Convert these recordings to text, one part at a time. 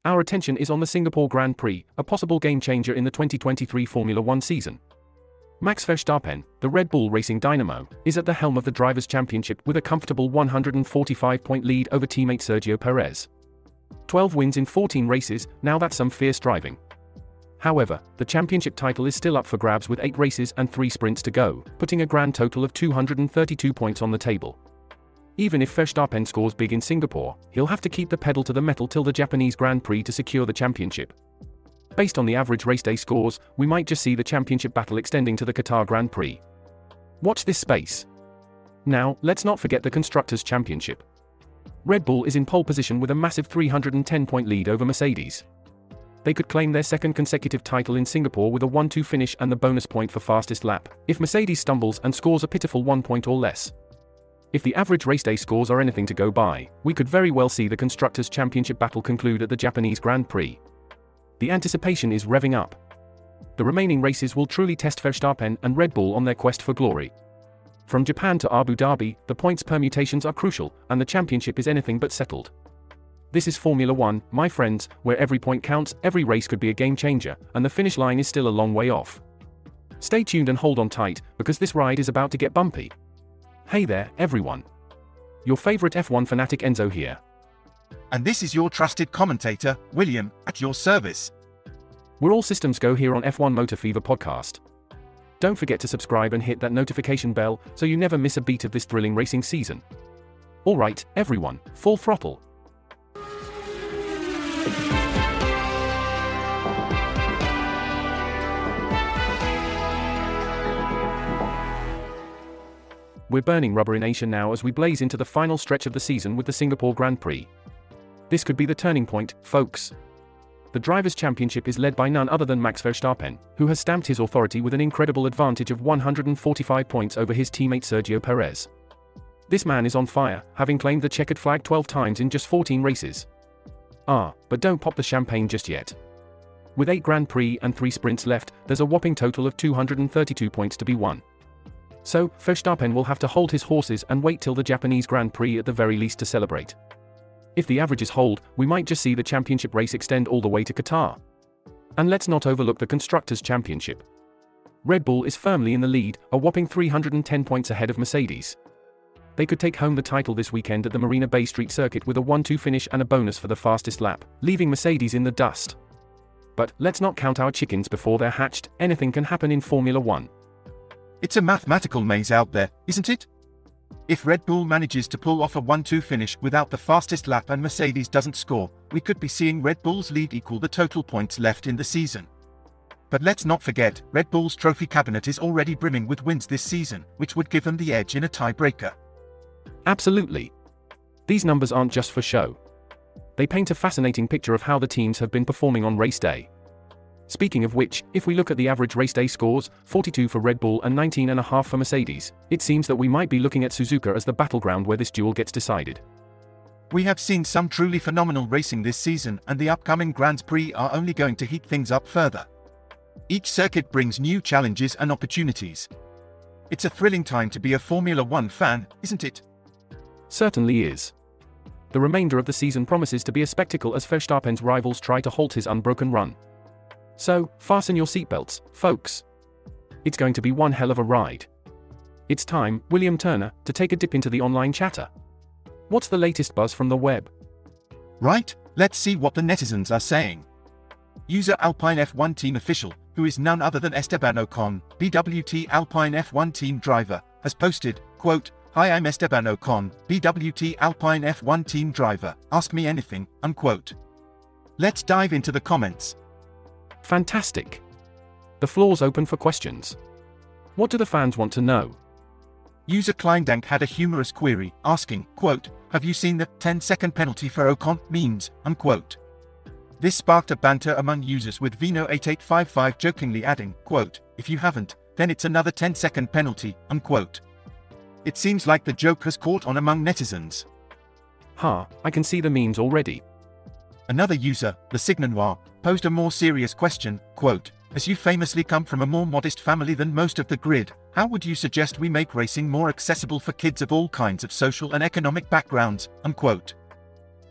our attention is on the Singapore Grand Prix, a possible game-changer in the 2023 Formula One season. Max Verstappen, the Red Bull racing dynamo, is at the helm of the Drivers' Championship with a comfortable 145-point lead over teammate Sergio Perez. 12 wins in 14 races, now that's some fierce driving. However, the championship title is still up for grabs with 8 races and 3 sprints to go, putting a grand total of 232 points on the table. Even if Verstappen scores big in Singapore, he'll have to keep the pedal to the metal till the Japanese Grand Prix to secure the championship. Based on the average race day scores, we might just see the championship battle extending to the Qatar Grand Prix. Watch this space. Now, let's not forget the Constructors' Championship. Red Bull is in pole position with a massive 310-point lead over Mercedes. They could claim their second consecutive title in Singapore with a 1-2 finish and the bonus point for fastest lap, if Mercedes stumbles and scores a pitiful 1 point or less. If the average race day scores are anything to go by, we could very well see the Constructors' Championship battle conclude at the Japanese Grand Prix. The anticipation is revving up. The remaining races will truly test Verstappen and Red Bull on their quest for glory. From Japan to Abu Dhabi, the points permutations are crucial, and the championship is anything but settled. This is Formula One, my friends, where every point counts, every race could be a game changer, and the finish line is still a long way off. Stay tuned and hold on tight, because this ride is about to get bumpy. Hey there, everyone. Your favorite F1 fanatic Enzo here. And this is your trusted commentator, William, at your service. We're all systems go here on F1 Motor Fever podcast. Don't forget to subscribe and hit that notification bell so you never miss a beat of this thrilling racing season. Alright, everyone, full throttle. We're burning rubber in Asia now as we blaze into the final stretch of the season with the Singapore Grand Prix. This could be the turning point, folks. The Drivers' Championship is led by none other than Max Verstappen, who has stamped his authority with an incredible advantage of 145 points over his teammate Sergio Perez. This man is on fire, having claimed the checkered flag 12 times in just 14 races. But don't pop the champagne just yet. With 8 Grand Prix and 3 sprints left, there's a whopping total of 232 points to be won. So, Verstappen will have to hold his horses and wait till the Japanese Grand Prix at the very least to celebrate. If the averages hold, we might just see the championship race extend all the way to Qatar. And let's not overlook the Constructors' Championship. Red Bull is firmly in the lead, a whopping 310 points ahead of Mercedes. They could take home the title this weekend at the Marina Bay Street circuit with a 1-2 finish and a bonus for the fastest lap, leaving Mercedes in the dust. But let's not count our chickens before they're hatched, anything can happen in Formula One. It's a mathematical maze out there, isn't it? If Red Bull manages to pull off a 1-2 finish without the fastest lap and Mercedes doesn't score, we could be seeing Red Bull's lead equal the total points left in the season. But let's not forget, Red Bull's trophy cabinet is already brimming with wins this season, which would give them the edge in a tiebreaker. Absolutely. These numbers aren't just for show. They paint a fascinating picture of how the teams have been performing on race day. Speaking of which, if we look at the average race day scores, 42 for Red Bull and 19.5 for Mercedes, it seems that we might be looking at Suzuka as the battleground where this duel gets decided. We have seen some truly phenomenal racing this season, and the upcoming Grand Prix are only going to heat things up further. Each circuit brings new challenges and opportunities. It's a thrilling time to be a Formula One fan, isn't it? Certainly is. The remainder of the season promises to be a spectacle as Verstappen's rivals try to halt his unbroken run. So, fasten your seatbelts, folks. It's going to be one hell of a ride. It's time, William Turner, to take a dip into the online chatter. What's the latest buzz from the web? Right, let's see what the netizens are saying. User Alpine F1 Team Official, who is none other than Esteban Ocon, BWT Alpine F1 Team Driver, has posted, quote, "Hi, I'm Esteban Ocon, BWT Alpine F1 Team Driver, ask me anything," unquote. Let's dive into the comments. Fantastic. The floor's open for questions. What do the fans want to know? User Kleindank had a humorous query, asking, quote, "Have you seen the 10-second penalty for Ocon memes?" unquote. This sparked a banter among users, with Vino8855 jokingly adding, quote, "If you haven't, then it's another 10-second penalty," unquote. It seems like the joke has caught on among netizens. I can see the memes already. Another user, the Signanoir, posed a more serious question, quote, "As you famously come from a more modest family than most of the grid, how would you suggest we make racing more accessible for kids of all kinds of social and economic backgrounds?" unquote.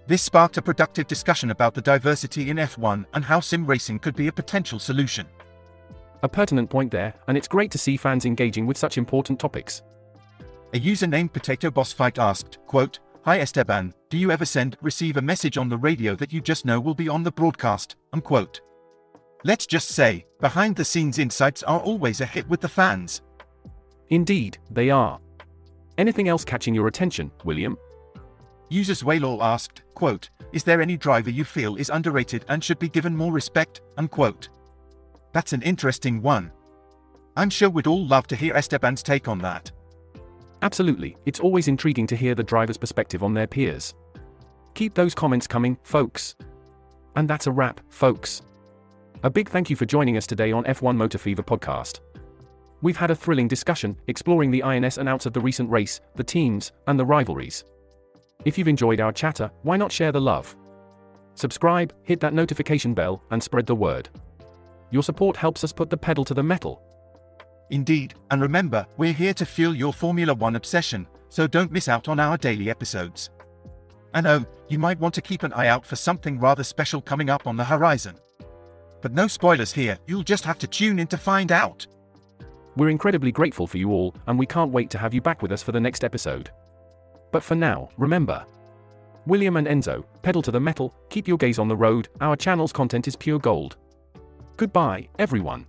This sparked a productive discussion about the diversity in F1 and how sim racing could be a potential solution. A pertinent point there, and it's great to see fans engaging with such important topics. A user named Potato Boss Fight asked, quote, "Hi Esteban, do you ever receive a message on the radio that you just know will be on the broadcast?" Unquote. Let's just say, behind-the-scenes insights are always a hit with the fans. Indeed, they are. Anything else catching your attention, William? User Zwaylol asked, quote, "Is there any driver you feel is underrated and should be given more respect?" Unquote. That's an interesting one. I'm sure we'd all love to hear Esteban's take on that. Absolutely, it's always intriguing to hear the driver's perspective on their peers. Keep those comments coming, folks. And that's a wrap, folks. A big thank you for joining us today on F1 Motor Fever podcast. We've had a thrilling discussion, exploring the ins and outs of the recent race, the teams, and the rivalries. If you've enjoyed our chatter, why not share the love? Subscribe, hit that notification bell, and spread the word. Your support helps us put the pedal to the metal. Indeed, and remember, we're here to fuel your Formula One obsession, so don't miss out on our daily episodes. And oh, you might want to keep an eye out for something rather special coming up on the horizon. But no spoilers here, you'll just have to tune in to find out. We're incredibly grateful for you all, and we can't wait to have you back with us for the next episode. But for now, remember, William and Enzo, pedal to the metal, keep your gaze on the road, our channel's content is pure gold. Goodbye, everyone.